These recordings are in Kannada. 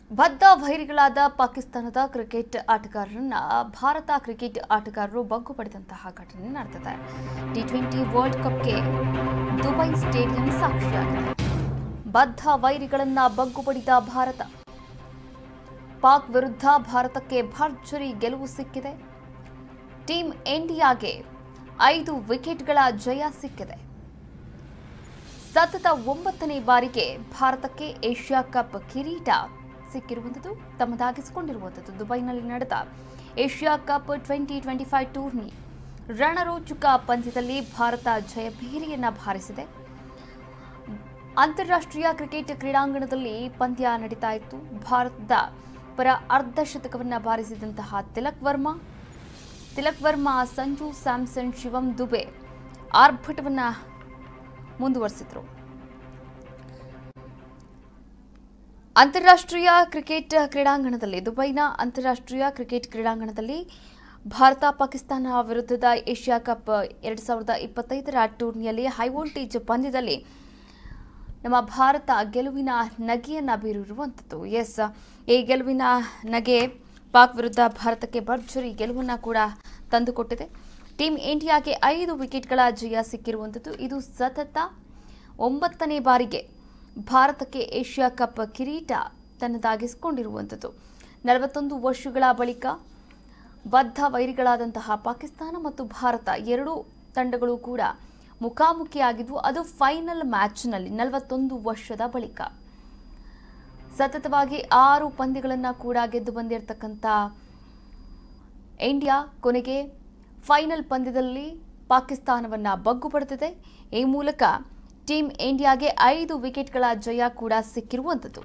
ಬದ್ಧ ವೈರಿಗಳಾದ ಪಾಕಿಸ್ತಾನದ ಕ್ರಿಕೆಟ್ ಆಟಗಾರರನ್ನ ಭಾರತ ಕ್ರಿಕೆಟ್ ಆಟಗಾರರು ಬಗ್ಗು ಪಡೆದಂತಹ ಘಟನೆ ನಡೆದಿದೆ. ಟಿ20 ವರ್ಲ್ಡ್ ಕಪ್ಗೆ ದುಬೈ ಸ್ಟೇಡಿಯಂ ಸಾಕ್ಷಿಯಾಗಿದೆ. ಬದ್ಧ ವೈರಿಗಳನ್ನ ಬಗ್ಗು ಪಡೆದ ಭಾರತ. ಪಾಕ್ ವಿರುದ್ಧ ಭಾರತಕ್ಕೆ ಭರ್ಜರಿ ಗೆಲುವು ಸಿಕ್ಕಿದೆ. ಟೀಮ್ ಇಂಡಿಯಾಗೆ 5 ವಿಕೆಟ್ಗಳ ಜಯ ಸಿಕ್ಕಿದೆ. ಸತತ 9ನೇ ಬಾರಿಗೆ ಭಾರತಕ್ಕೆ ಏಷ್ಯಾ ಕಪ್ ಕಿರೀಟ ಸಿಕ್ಕಿರುವಂಥದ್ದು, ತಮ್ಮದಾಗಿಸಿಕೊಂಡಿರುವಂಥದ್ದು. ದುಬೈನಲ್ಲಿ ನಡೆದ ಏಷ್ಯಾ ಕಪ್ 2025 ಟೂರ್ನಿ ರಣರೋಚಕ ಪಂದ್ಯದಲ್ಲಿ ಭಾರತ ಜಯಭೇರಿಯನ್ನ ಬಾರಿಸಿದೆ. ಅಂತಾರಾಷ್ಟ್ರೀಯ ಕ್ರಿಕೆಟ್ ಕ್ರೀಡಾಂಗಣದಲ್ಲಿ ಪಂದ್ಯ ನಡೀತಾ ಇತ್ತು. ಭಾರತದ ಪರ ಅರ್ಧ ಶತಕವನ್ನು ಬಾರಿಸಿದಂತಹ ತಿಲಕ್ ವರ್ಮಾ, ಸಂಜು ಸ್ಯಾಮ್ಸನ್, ಶಿವಂ ದುಬೆ ಆರ್ಭಟವನ್ನು ಮುಂದುವರೆಸಿದ್ರು. ಅಂತಾರಾಷ್ಟ್ರೀಯ ಕ್ರಿಕೆಟ್ ಕ್ರೀಡಾಂಗಣದಲ್ಲಿ ದುಬೈನ ಅಂತಾರಾಷ್ಟ್ರೀಯ ಕ್ರಿಕೆಟ್ ಕ್ರೀಡಾಂಗಣದಲ್ಲಿ ಭಾರತ ಪಾಕಿಸ್ತಾನ ವಿರುದ್ಧದ ಏಷ್ಯಾ ಕಪ್ 2025ರ ಟೂರ್ನಿಯಲ್ಲಿ ಹೈವೋಲ್ಟೇಜ್ ಪಂದ್ಯದಲ್ಲಿ ನಮ್ಮ ಭಾರತ ಗೆಲುವಿನ ನಗೆಯನ್ನ ಬೀರಿರುವಂಥದ್ದು. ಈ ಗೆಲುವಿನ ನಗೆ ಪಾಕ್ ವಿರುದ್ಧ ಭಾರತಕ್ಕೆ ಭರ್ಜರಿ ಗೆಲುವನ್ನು ಕೂಡ ತಂದುಕೊಟ್ಟಿದೆ. ಟೀಮ್ ಇಂಡಿಯಾಗೆ 5 ವಿಕೆಟ್ಗಳ ಜಯ ಸಿಕ್ಕಿರುವಂಥದ್ದು. ಇದು ಸತತ 9ನೇ ಬಾರಿಗೆ ಭಾರತಕ್ಕೆ ಏಷ್ಯಾ ಕಪ್ ಕಿರೀಟ ತನ್ನದಾಗಿಸಿಕೊಂಡಿರುವಂಥದ್ದು. 41 ವರ್ಷಗಳ ಬಳಿಕ ಬದ್ಧ ವೈರಿಗಳಾದಂತಹ ಪಾಕಿಸ್ತಾನ ಮತ್ತು ಭಾರತ ಎರಡೂ ತಂಡಗಳು ಕೂಡ ಮುಖಾಮುಖಿಯಾಗಿದ್ವು. ಅದು ಫೈನಲ್ ಮ್ಯಾಚ್ನಲ್ಲಿ 41 ವರ್ಷದ ಬಳಿಕ ಸತತವಾಗಿ 6 ಪಂದ್ಯಗಳನ್ನು ಕೂಡ ಗೆದ್ದು ಬಂದಿರತಕ್ಕಂಥ ಇಂಡಿಯಾ ಕೊನೆಗೆ ಫೈನಲ್ ಪಂದ್ಯದಲ್ಲಿ ಪಾಕಿಸ್ತಾನವನ್ನು ಬಗ್ಗು ಪಡೆದಿದೆ. ಈ ಮೂಲಕ ಟೀಮ್ ಇಂಡಿಯಾಗೆ 5 ವಿಕೆಟ್ಗಳ ಜಯ ಕೂಡ ಸಿಕ್ಕಿರುವಂಥದ್ದು.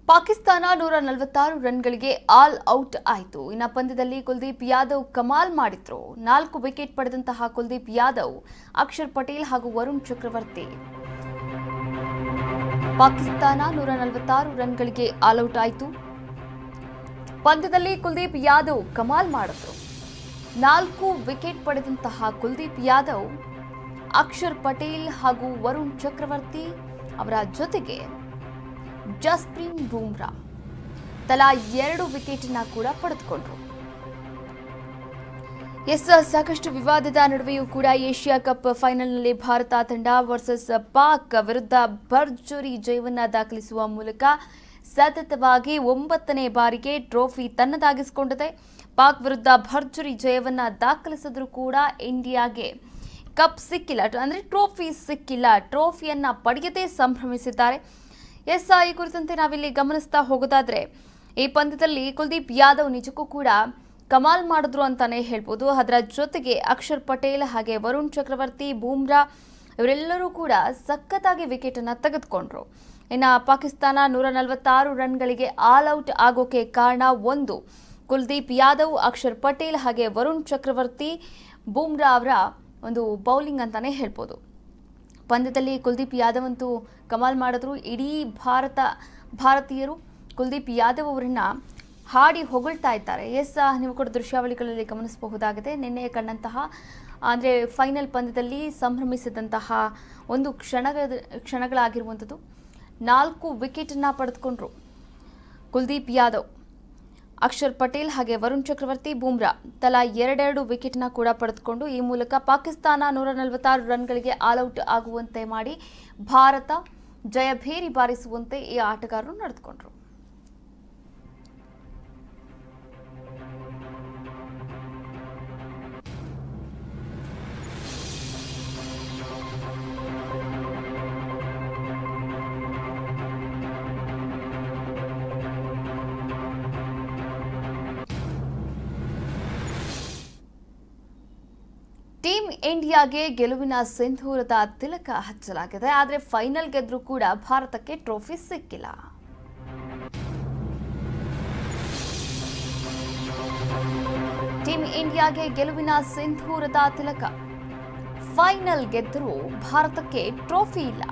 ಪಾಕಿಸ್ತಾನ 146 ರನ್ಗಳಿಗೆ ಆಲ್ ಔಟ್ ಆಯಿತು. ಇನ್ನು ಪಂದ್ಯದಲ್ಲಿ ಕುಲ್ದೀಪ್ ಯಾದವ್ ಕಮಾಲ್ ಮಾಡಿದ್ರು. 4 ವಿಕೆಟ್ ಪಡೆದಂತಹ ಕುಲ್ದೀಪ್ ಯಾದವ್, ಅಕ್ಷರ್ ಪಟೇಲ್ ಹಾಗೂ ವರುಣ್ ಚಕ್ರವರ್ತಿ. ಪಾಕಿಸ್ತಾನ 146 ರನ್ಗಳಿಗೆ ಆಲ್ ಔಟ್ ಆಯಿತು. ಪಂದ್ಯದಲ್ಲಿ ಕುಲ್ದೀಪ್ ಯಾದವ್ ಕಮಾಲ್ ಮಾಡಿದ್ರು. 4 ವಿಕೆಟ್ ಪಡೆದಂತಹ ಕುಲ್ದೀಪ್ ಯಾದವ್, ಅಕ್ಷರ್ ಪಟೇಲ್ ಹಾಗೂ ವರುಣ್ ಚಕ್ರವರ್ತಿ ಅವರ ಜೊತೆಗೆ ಜಸ್ಪ್ರೀತ್ ಬೂಮ್ರಾ ತಲಾ 2 ವಿಕೆಟ್ ಕೂಡ ಪಡೆದುಕೊಂಡ್ರು. ಸಾಕಷ್ಟು ವಿವಾದದ ನಡುವೆಯೂ ಕೂಡ ಏಷ್ಯಾ ಕಪ್ ಫೈನಲ್ನಲ್ಲಿ ಭಾರತ ತಂಡ ವರ್ಸಸ್ ಪಾಕ್ ವಿರುದ್ಧ ಭರ್ಜರಿ ಜಯವನ್ನ ದಾಖಲಿಸುವ ಮೂಲಕ ಸತತವಾಗಿ 9ನೇ ಬಾರಿಗೆ ಟ್ರೋಫಿ ತನ್ನದಾಗಿಸಿಕೊಂಡಿದೆ. ಪಾಕ್ ವಿರುದ್ಧ ಭರ್ಜರಿ ಜಯವನ್ನ ದಾಖಲಿಸಿದ್ರೂ ಕೂಡ ಇಂಡಿಯಾಗೆ ಕಪ್ ಸಿಕ್ಕಿಲ್ಲ, ಅಂದ್ರೆ ಟ್ರೋಫಿ ಸಿಕ್ಕಿಲ್ಲ. ಟ್ರೋಫಿಯನ್ನ ಪಡೆಯದೇ ಸಂಭ್ರಮಿಸಿದ್ದಾರೆ. ಈ ಕುರಿತಂತೆ ನಾವಿಲ್ಲಿ ಗಮನಿಸ್ತಾ ಹೋಗೋದಾದ್ರೆ, ಈ ಪಂದ್ಯದಲ್ಲಿ ಕುಲ್ದೀಪ್ ಯಾದವ್ ನಿಜಕ್ಕೂ ಕೂಡ ಕಮಾಲ್ ಮಾಡಿದ್ರು ಅಂತಾನೆ ಹೇಳ್ಬೋದು. ಅದರ ಜೊತೆಗೆ ಅಕ್ಷರ್ ಪಟೇಲ್ ಹಾಗೆ ವರುಣ್ ಚಕ್ರವರ್ತಿ, ಬೂಮ್ರಾ ಇವರೆಲ್ಲರೂ ಕೂಡ ಸಖತ್ತಾಗಿ ವಿಕೆಟ್ ಅನ್ನ ತೆಗೆದುಕೊಂಡ್ರು. ಇನ್ನು ಪಾಕಿಸ್ತಾನ 146 ರನ್ಗಳಿಗೆ ಆಲ್ ಔಟ್ ಆಗೋಕೆ ಕಾರಣ ಒಂದು ಕುಲ್ದೀಪ್ ಯಾದವ್, ಅಕ್ಷರ್ ಪಟೇಲ್ ಹಾಗೆ ವರುಣ್ ಚಕ್ರವರ್ತಿ, ಬೂಮ್ರಾ ಅವರ ಒಂದು ಬೌಲಿಂಗ್ ಅಂತಾನೆ ಹೇಳ್ಬೋದು. ಪಂದ್ಯದಲ್ಲಿ ಕುಲ್ದೀಪ್ ಯಾದವ್ ಅಂತೂ ಕಮಾಲ್ ಮಾಡಿದ್ರು. ಇಡೀ ಭಾರತೀಯರು ಕುಲ್ದೀಪ್ ಯಾದವ್ ಅವರನ್ನ ಹಾಡಿ ಹೊಗಳ್ತಾ ಇದ್ದಾರೆ. ನೀವು ಕೂಡ ದೃಶ್ಯಾವಳಿಗಳಲ್ಲಿ ಗಮನಿಸಬಹುದಾಗಿದೆ. ನಿನ್ನೆ ಕಂಡಂತಹ ಅಂದರೆ ಫೈನಲ್ ಪಂದ್ಯದಲ್ಲಿ ಸಂಭ್ರಮಿಸಿದಂತಹ ಒಂದು ಕ್ಷಣಗಳಾಗಿರುವಂಥದ್ದು. 4 ವಿಕೆಟನ್ನು ಪಡೆದುಕೊಂಡ್ರು ಕುಲ್ದೀಪ್ ಯಾದವ್, ಅಕ್ಷರ್ ಪಟೇಲ್ ಹಾಗೆ ವರುಣ್ ಚಕ್ರವರ್ತಿ, ಬೂಮ್ರಾ ತಲಾ 2 ವಿಕೆಟ್ನ ಕೂಡ ಪಡೆದುಕೊಂಡು ಈ ಮೂಲಕ ಪಾಕಿಸ್ತಾನ 146 ರನ್ಗಳಿಗೆ ಆಲ್ ಔಟ್ ಆಗುವಂತೆ ಮಾಡಿ ಭಾರತ ಜಯಭೇರಿ ಬಾರಿಸುವಂತೆ ಈ ಆಟಗಾರರು ನಡೆದುಕೊಂಡರು. ಟೀಮ್ ಇಂಡಿಯಾಗೆ ಗೆಲುವಿನ ಸಿಂಧೂರದ ತಿಲಕ ಹಚ್ಚಲಾಗಿದೆ. ಆದರೆ ಫೈನಲ್ ಗೆದ್ರೂ ಕೂಡ ಭಾರತಕ್ಕೆ ಟ್ರೋಫಿ ಸಿಕ್ಕಿಲ್ಲ. ಟೀಮ್ ಇಂಡಿಯಾಗೆ ಗೆಲುವಿನ ಸಿಂಧೂರದ ತಿಲಕ. ಫೈನಲ್ ಗೆದ್ದರೂ ಭಾರತಕ್ಕೆ ಟ್ರೋಫಿ ಇಲ್ಲ.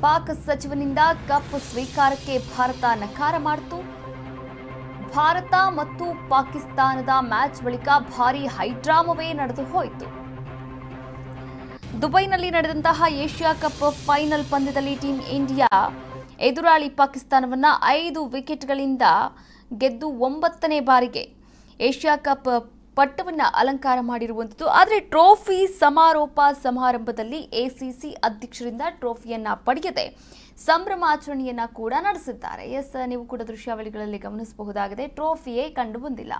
ಪಾಕ್ ಸಚಿವನಿಂದ ಕಪ್ ಸ್ವೀಕಾರಕ್ಕೆ ಭಾರತ ನಕಾರ ಮಾಡಿತು. ಭಾರತ ಮತ್ತು ಪಾಕಿಸ್ತಾನದ ಮ್ಯಾಚ್ ಬಳಿಕ ಭಾರೀ ಹೈಡ್ರಾಮವೇ ನಡೆದು ಹೋಯಿತು. ದುಬೈನಲ್ಲಿ ನಡೆದಂತಹ ಏಷ್ಯಾ ಕಪ್ ಫೈನಲ್ ಪಂದ್ಯದಲ್ಲಿ ಟೀಂ ಇಂಡಿಯಾ ಎದುರಾಳಿ ಪಾಕಿಸ್ತಾನವನ್ನ 5 ವಿಕೆಟ್ಗಳಿಂದ ಗೆದ್ದು 9ನೇ ಬಾರಿಗೆ ಏಷ್ಯಾ ಕಪ್ ಪಟ್ಟವನ್ನ ಅಲಂಕಾರ ಮಾಡಿರುವಂಥದ್ದು. ಆದರೆ ಟ್ರೋಫಿ ಸಮಾರೋಪ ಸಮಾರಂಭದಲ್ಲಿ ಎಸಿಸಿ ಅಧ್ಯಕ್ಷರಿಂದ ಟ್ರೋಫಿಯನ್ನ ಪಡೆಯದೆ ಸಂಭ್ರಮಾಚರಣೆಯನ್ನ ಕೂಡ ನಡೆಸಿದ್ದಾರೆ. ನೀವು ಕೂಡ ದೃಶ್ಯಾವಳಿಗಳಲ್ಲಿ ಗಮನಿಸಬಹುದಾಗಿದೆ. ಟ್ರೋಫಿಯೇ ಕಂಡು ಬಂದಿಲ್ಲ.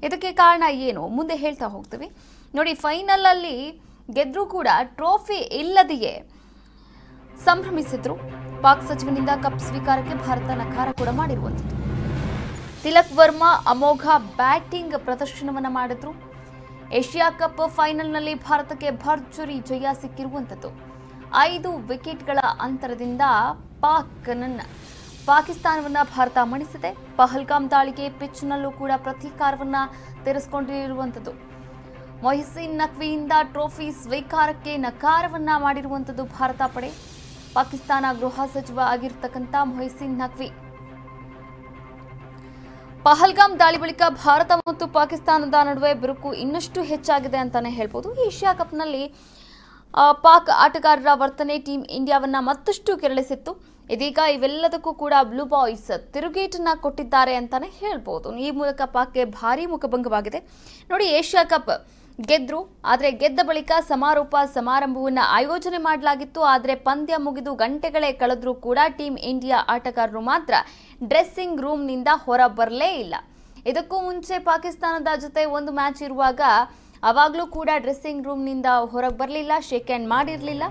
ಇದಕ್ಕೆ ಕಾರಣ ಏನು ಮುಂದೆ ಹೇಳ್ತಾ ಹೋಗ್ತೀವಿ. ನೋಡಿ, ಫೈನಲ್ ಅಲ್ಲಿ ಗೆದ್ರೂ ಕೂಡ ಟ್ರೋಫಿ ಇಲ್ಲದೆಯೇ ಸಂಭ್ರಮಿಸಿದ್ರು. ಪಾಕ್ ಸಚಿವನಿಂದ ಕಪ್ ಸ್ವೀಕಾರಕ್ಕೆ ಭಾರತ ನಕಾರ ಕೂಡ ಮಾಡಿರುವಂಥದ್ದು. ತಿಲಕ್ ವರ್ಮಾ ಅಮೋಘ ಬ್ಯಾಟಿಂಗ್ ಪ್ರದರ್ಶನವನ್ನ ಮಾಡಿದ್ರು. ಏಷ್ಯಾ ಕಪ್ ಫೈನಲ್ನಲ್ಲಿ ಭಾರತಕ್ಕೆ ಭರ್ಜರಿ ಜಯ ಸಿಕ್ಕಿರುವಂಥದ್ದು. 5 ವಿಕೆಟ್ಗಳ ಅಂತರದಿಂದ ಪಾಕಿಸ್ತಾನವನ್ನ ಭಾರತ ಮಣಿಸಿದೆ. ಪಹಲ್ಗಾಮ್ ದಾಳಿಗೆ ಪಿಚ್ನಲ್ಲೂ ಕೂಡ ಪ್ರತೀಕಾರವನ್ನ ತೀರಿಸಿಕೊಂಡಿರುವಂಥದ್ದು. ಮೊಹಿಸಿನ್ ನಖ್ವಿಯಿಂದ ಟ್ರೋಫಿ ಸ್ವೀಕಾರಕ್ಕೆ ನಕಾರವನ್ನ ಮಾಡಿರುವಂಥದ್ದು ಭಾರತ ಪಡೆ. ಪಾಕಿಸ್ತಾನ ಗೃಹ ಸಚಿವ ಆಗಿರ್ತಕ್ಕಂಥ ಮೊಹಿಸಿನ್ ನಖ್ವಿ ಪಹಲ್ಗಾಮ್ ದಾಳಿ ಬಳಿಕ ಭಾರತ ಮತ್ತು ಪಾಕಿಸ್ತಾನದ ನಡುವೆ ಬಿರುಕು ಇನ್ನಷ್ಟು ಹೆಚ್ಚಾಗಿದೆ ಅಂತಾನೆ ಹೇಳ್ಬೋದು. ಏಷ್ಯಾ ಕಪ್ನಲ್ಲಿ ಪಾಕ್ ಆಟಗಾರರ ವರ್ತನೆ ಟೀಂ ಇಂಡಿಯಾವನ್ನ ಮತ್ತಷ್ಟು ಕೆರಳಿಸಿತ್ತು. ಇದೀಗ ಇವೆಲ್ಲದಕ್ಕೂ ಕೂಡ ಬ್ಲೂ ಬಾಯ್ಸ್ ತಿರುಗೇಟನ್ನ ಕೊಟ್ಟಿದ್ದಾರೆ ಅಂತಾನೆ ಹೇಳ್ಬೋದು. ಈ ಮೂಲಕ ಪಾಕ್ಗೆ ಭಾರೀ ಮುಖಭಂಗವಾಗಿದೆ. ನೋಡಿ, ಏಷ್ಯಾ ಕಪ್ ಗೆದ್ರು, ಆದರೆ ಗೆದ್ದ ಬಳಿಕ ಸಮಾರೋಪ ಸಮಾರಂಭವನ್ನು ಆಯೋಜನೆ ಮಾಡಲಾಗಿತ್ತು. ಆದರೆ ಪಂದ್ಯ ಮುಗಿದು ಗಂಟೆಗಳೇ ಕಳೆದ್ರೂ ಕೂಡ ಟೀಂ ಇಂಡಿಯಾ ಆಟಗಾರರು ಮಾತ್ರ ಡ್ರೆಸ್ಸಿಂಗ್ ರೂಮ್ನಿಂದ ಹೊರ ಬರಲೇ ಇಲ್ಲ. ಇದಕ್ಕೂ ಮುಂಚೆ ಪಾಕಿಸ್ತಾನದ ಜೊತೆ ಒಂದು ಮ್ಯಾಚ್ ಇರುವಾಗ ಅವಾಗಲೂ ಕೂಡ ಡ್ರೆಸ್ಸಿಂಗ್ ರೂಮ್ನಿಂದ ಹೊರಗೆ ಬರಲಿಲ್ಲ, ಶೇಕ್ ಹ್ಯಾಂಡ್ ಮಾಡಿರಲಿಲ್ಲ.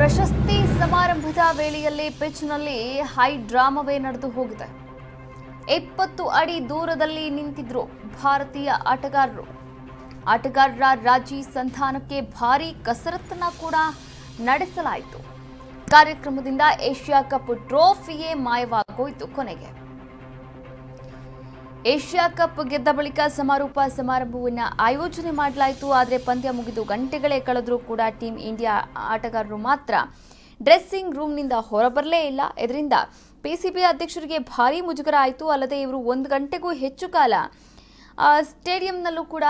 ಪ್ರಶಸ್ತಿ ಸಮಾರಂಭದ ವೇಳೆಯಲ್ಲಿ ಪಿಚ್ನಲ್ಲಿ ಹೈ ಡ್ರಾಮವೇ ನಡೆದು ಹೋಗಿದೆ. 20 ಅಡಿ ದೂರದಲ್ಲಿ ನಿಂತಿದ್ರು ಭಾರತೀಯ ಆಟಗಾರರ ರಾಜಿ ಸಂಧಾನಕ್ಕೆ ಭಾರೀ ಕಸರತ್ತನ್ನ ಕೂಡ ನಡೆಸಲಾಯಿತು. ಕಾರ್ಯಕ್ರಮದಿಂದ ಏಷ್ಯಾ ಕಪ್ ಟ್ರೋಫಿಯೇ ಮಾಯವಾಗೋಯ್ತು. ಕೊನೆಗೆ ಏಷ್ಯಾ ಕಪ್ ಗೆದ್ದ ಬಳಿಕ ಸಮಾರೋಪ ಸಮಾರಂಭವನ್ನು ಆಯೋಜನೆ ಮಾಡಲಾಯಿತು. ಆದರೆ ಪಂದ್ಯ ಮುಗಿದು ಗಂಟೆಗಳೇ ಕಳೆದ್ರೂ ಕೂಡ ಟೀಂ ಇಂಡಿಯಾ ಆಟಗಾರರು ಮಾತ್ರ ಡ್ರೆಸ್ಸಿಂಗ್ ರೂಮ್ನಿಂದ ಹೊರಬರಲೇ ಇಲ್ಲ. ಇದರಿಂದ ಪಿಸಿಬಿ ಅಧ್ಯಕ್ಷರಿಗೆ ಭಾರೀ ಮುಜುಗರ ಆಯಿತು. ಅಲ್ಲದೆ ಇವರು 1 ಗಂಟೆಗೂ ಹೆಚ್ಚು ಕಾಲ ಸ್ಟೇಡಿಯಂನಲ್ಲೂ ಕೂಡ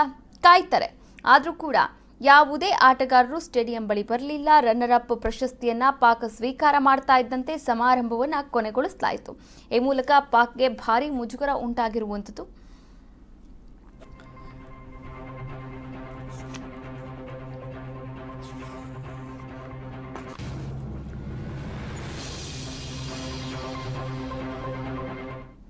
ಕಾಯ್ತಾರೆ. ಆದರೂ ಕೂಡ ಯಾವುದೇ ಆಟಗಾರರು ಸ್ಟೇಡಿಯಂ ಬಳಿ ಬರಲಿಲ್ಲ. ರನ್ನರ್ ಅಪ್ ಪ್ರಶಸ್ತಿಯನ್ನ ಪಾಕ್ ಸ್ವೀಕಾರ ಮಾಡ್ತಾ ಇದ್ದಂತೆ ಸಮಾರಂಭವನ್ನು ಕೊನೆಗೊಳಿಸಲಾಯಿತು. ಈ ಮೂಲಕ ಪಾಕ್ಗೆ ಭಾರೀ ಮುಜುಗರ ಉಂಟಾಗಿರುವಂಥದ್ದು.